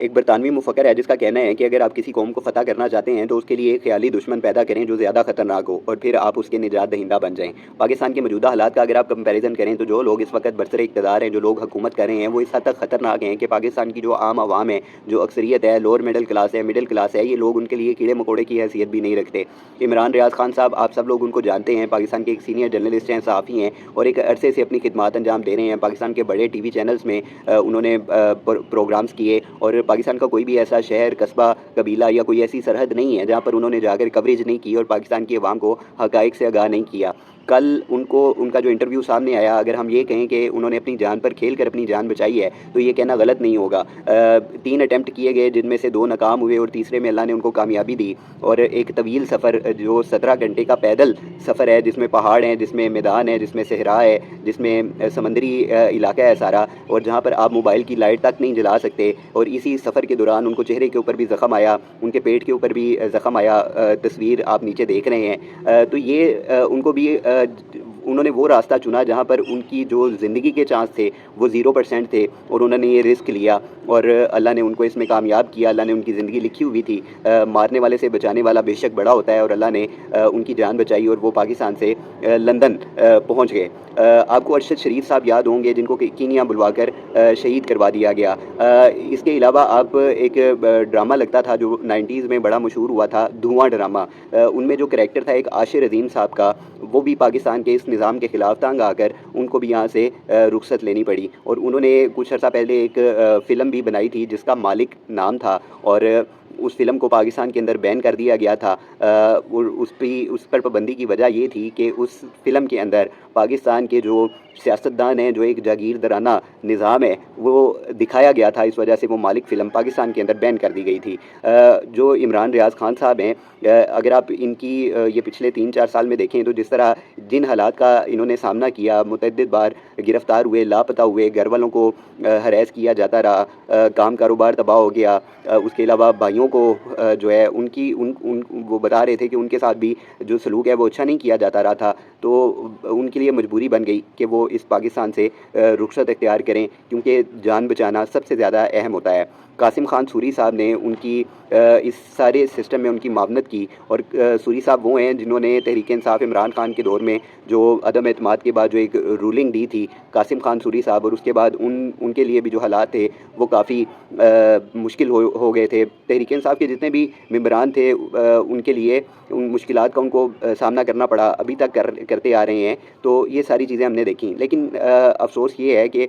ایک برطانوی مفکر ہے جس کا کہنا ہے کہ اگر آپ کسی قوم کو فتح کرنا چاہتے ہیں تو اس کے لیے ایک خیالی دشمن پیدا کریں جو زیادہ خطرناک ہو اور پھر آپ اس کے نجات دہندہ بن جائیں۔ پاکستان کے موجودہ حالات کا اگر آپ کمپیریزن کریں تو جو لوگ اس وقت برسر اقتدار ہیں، جو لوگ حکومت کر رہے ہیں، وہ اس حد تک خطرناک ہیں کہ پاکستان کی جو عام عوام ہے، جو اکثریت ہے، لوور مڈل کلاس ہے، یہ لوگ ان کے لیے کیڑے مکوڑے کی حیثیت بھی نہیں رکھتے۔ عمران ریاض خان صاحب، آپ سب لوگ ان کو جانتے ہیں، پاکستان کے ایک سینئر جرنلسٹ ہیں، صحافی ہیں اور ایک عرصے سے اپنی خدمات انجام دے رہے ہیں۔ پاکستان کے بڑے ٹی وی چینلز میں انہوں نے پروگرامز کیے اور پاکستان کا کوئی بھی ایسا شہر، قصبہ، قبیلہ یا کوئی ایسی سرحد نہیں ہے جہاں پر انہوں نے جا کر کوریج نہیں کی اور پاکستان کی عوام کو حقائق سے آگاہ نہیں کیا۔ کل ان کا جو انٹرویو سامنے آیا، اگر ہم یہ کہیں کہ انہوں نے اپنی جان پر کھیل کر اپنی جان بچائی ہے تو یہ کہنا غلط نہیں ہوگا۔ 3 اٹیمپٹ کیے گئے جن میں سے 2 ناکام ہوئے اور تیسرے میں اللہ نے ان کو کامیابی دی، اور ایک طویل سفر جو 17 گھنٹے کا پیدل سفر ہے، جس میں پہاڑ ہیں، جس میں میدان ہے، جس میں صحرا ہے، جس میں سمندری علاقہ ہے سارا، اور جہاں پر آپ موبائل کی لائٹ تک نہیں جلا سکتے، اور اسی سفر کے دوران ان کو چہرے کے اوپر بھی زخم آیا، ان کے پیٹ کے اوپر بھی زخم آیا، تصویر آپ نیچے دیکھ رہے ہیں۔ تو یہ ان کو بھی انہوں نے وہ راستہ چنا جہاں پر ان کی جو زندگی کے چانس تھے وہ 0% تھے، اور انہوں نے یہ رسک لیا اور اللہ نے ان کو اس میں کامیاب کیا۔ اللہ نے ان کی زندگی لکھی ہوئی تھی، مارنے والے سے بچانے والا بے شک بڑا ہوتا ہے، اور اللہ نے ان کی جان بچائی اور وہ پاکستان سے لندن پہنچ گئے۔ آپ کو ارشد شریف صاحب یاد ہوں گے، جن کو کینیا بلوا کر شہید کروا دیا گیا۔ اس کے علاوہ آپ ایک ڈرامہ لگتا تھا جو 90s میں بڑا مشہور ہوا تھا، دھواں ڈرامہ، ان میں جو کریکٹر تھا ایک عاشر عظیم صاحب کا، وہ بھی پاکستان کے اس نظام کے خلاف تنگ آ کر ان کو بھی یہاں سے رخصت لینی پڑی، اور انہوں نے کچھ عرصہ پہلے ایک فلم بھی بنائی تھی جس کا مالک نام تھا، اور اس فلم کو پاکستان کے اندر بین کر دیا گیا تھا، اور اس پر پابندی کی وجہ یہ تھی کہ اس فلم کے اندر پاکستان کے جو سیاستدان ہیں، جو ایک جاگیردارانہ نظام ہے، وہ دکھایا گیا تھا، اس وجہ سے وہ مالک فلم پاکستان کے اندر بین کر دی گئی تھی۔ جو عمران ریاض خان صاحب ہیں، اگر آپ ان کی یہ پچھلے 3-4 سال میں دیکھیں تو جس طرح جن حالات کا انہوں نے سامنا کیا، متعدد بار گرفتار ہوئے، لاپتہ ہوئے، گھر والوں کو ہراس کیا جاتا رہا، کام کاروبار تباہ ہو گیا، اس کے علاوہ بھائیوں کو جو ہے وہ بتا رہے تھے کہ ان کے ساتھ بھی جو سلوک ہے وہ اچھا نہیں کیا جاتا رہا تھا، تو ان کے لیے مجبوری بن گئی کہ وہ اس پاکستان سے رخصت اختیار کریں، کیونکہ جان بچانا سب سے زیادہ اہم ہوتا ہے۔ قاسم خان سوری صاحب نے ان کی اس سارے سسٹم میں ان کی معاونت کی، اور سوری صاحب وہ ہیں جنہوں نے تحریک انصاف عمران خان کے دور میں جو عدم اعتماد کے بعد جو ایک رولنگ دی تھی، قاسم خان سوری صاحب، اور اس کے بعد ان کے لیے بھی جو حالات تھے وہ کافی مشکل ہو گئے تھے۔ تحریک انصاف کے جتنے بھی ممبران تھے ان کے لیے ان مشکلات کا ان کو سامنا کرنا پڑا، ابھی تک کرتے آ رہے ہیں۔ تو یہ ساری چیزیں ہم نے دیکھیں، لیکن افسوس یہ ہے کہ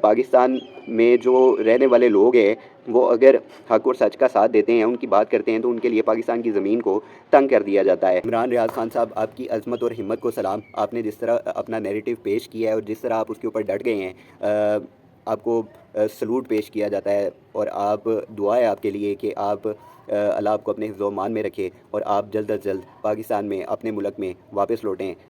پاکستان میں جو رہنے والے لوگ ہیں وہ اگر حق اور سچ کا ساتھ دیتے ہیں، ان کی بات کرتے ہیں، تو ان کے لیے پاکستان کی زمین کو تنگ کر دیا جاتا ہے۔ عمران ریاض خان صاحب، آپ کی عظمت اور ہمت کو سلام۔ آپ نے جس طرح اپنا نیریٹو پیش کیا ہے اور جس طرح آپ اس کے اوپر ڈٹ گئے ہیں، آپ کو سلوٹ پیش کیا جاتا ہے، اور آپ دعا ہے آپ کے لیے کہ آپ اللہ آپ کو اپنے حفظ و امان میں رکھے اور آپ جلد از جلد پاکستان میں، اپنے ملک میں واپس لوٹیں۔